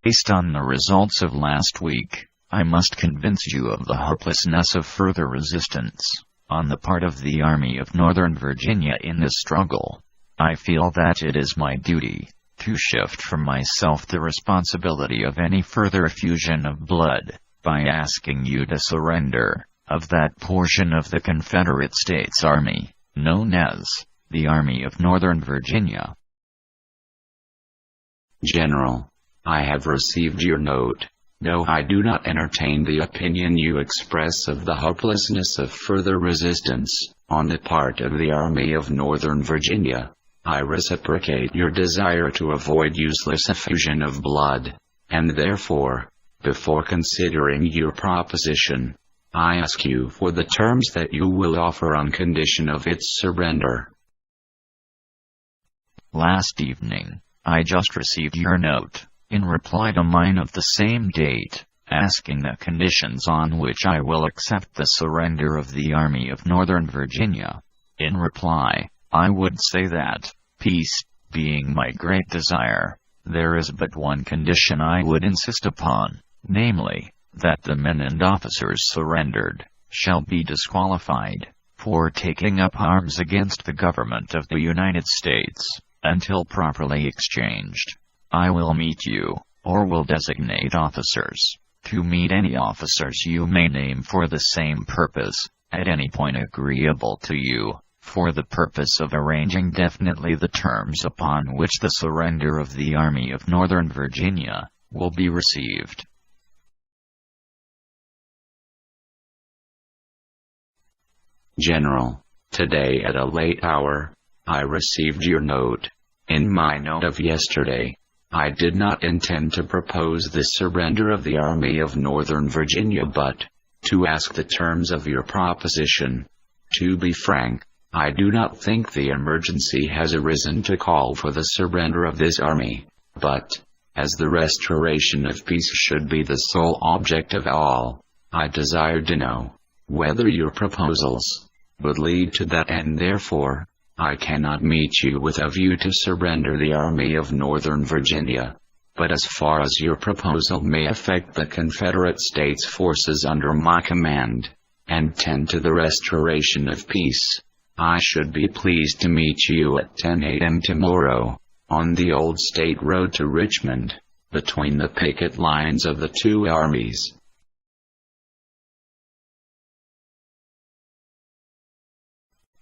Based on the results of last week, I must convince you of the hopelessness of further resistance on the part of the Army of Northern Virginia in this struggle. I feel that it is my duty to shift from myself the responsibility of any further effusion of blood, by asking you to surrender of that portion of the Confederate States Army, known as the Army of Northern Virginia. General, I have received your note. Though I do not entertain the opinion you express of the hopelessness of further resistance on the part of the Army of Northern Virginia, I reciprocate your desire to avoid useless effusion of blood, and therefore, before considering your proposition, I ask you for the terms that you will offer on condition of its surrender. Last evening, I just received your note, in reply to mine of the same date, asking the conditions on which I will accept the surrender of the Army of Northern Virginia. In reply, I would say that, peace being my great desire, there is but one condition I would insist upon, namely, that the men and officers surrendered shall be disqualified for taking up arms against the government of the United States, until properly exchanged. I will meet you, or will designate officers, to meet any officers you may name for the same purpose, at any point agreeable to you, for the purpose of arranging definitely the terms upon which the surrender of the Army of Northern Virginia will be received. General, today at a late hour, I received your note. In my note of yesterday, I did not intend to propose the surrender of the Army of Northern Virginia but to ask the terms of your proposition. To be frank, I do not think the emergency has arisen to call for the surrender of this army, but, as the restoration of peace should be the sole object of all, I desired to know whether your proposals would lead to that end. Therefore, I cannot meet you with a view to surrender the Army of Northern Virginia, but as far as your proposal may affect the Confederate States forces under my command, and tend to the restoration of peace, I should be pleased to meet you at 10 a.m. tomorrow, on the old state road to Richmond, between the picket lines of the two armies.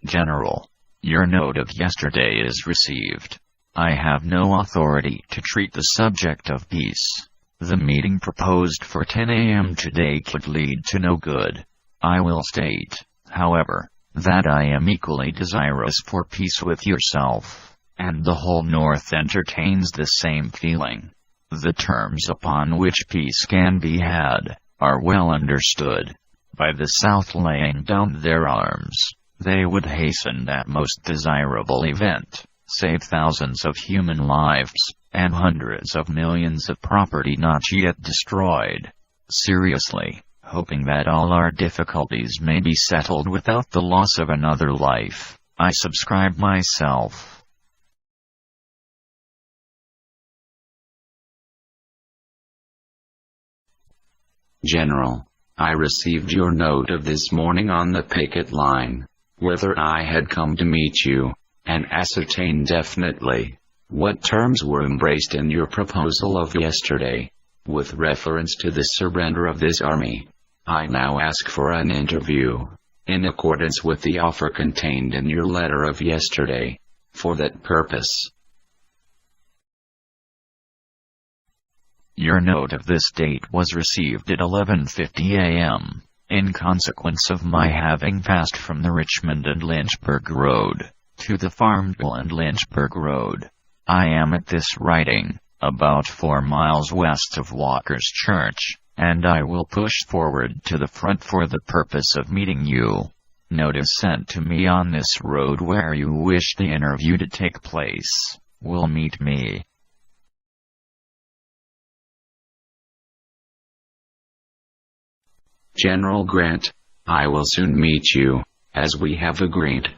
General, your note of yesterday is received. I have no authority to treat the subject of peace. The meeting proposed for 10 a.m. today could lead to no good. I will state, however, that I am equally desirous for peace with yourself, and the whole North entertains the same feeling. The terms upon which peace can be had are well understood. By the South laying down their arms, they would hasten that most desirable event, save thousands of human lives, and hundreds of millions of property not yet destroyed. Seriously, hoping that all our difficulties may be settled without the loss of another life, I subscribe myself. General, I received your note of this morning on the picket line. Whether I had come to meet you, and ascertain definitely what terms were embraced in your proposal of yesterday, with reference to the surrender of this army, I now ask for an interview, in accordance with the offer contained in your letter of yesterday, for that purpose. Your note of this date was received at 11:50 a.m. In consequence of my having passed from the Richmond and Lynchburg Road to the Farmville and Lynchburg Road. I am at this writing about 4 miles west of Walker's Church, and I will push forward to the front for the purpose of meeting you. Notice sent to me on this road where you wish the interview to take place will meet me. General Grant, I will soon meet you, as we have agreed.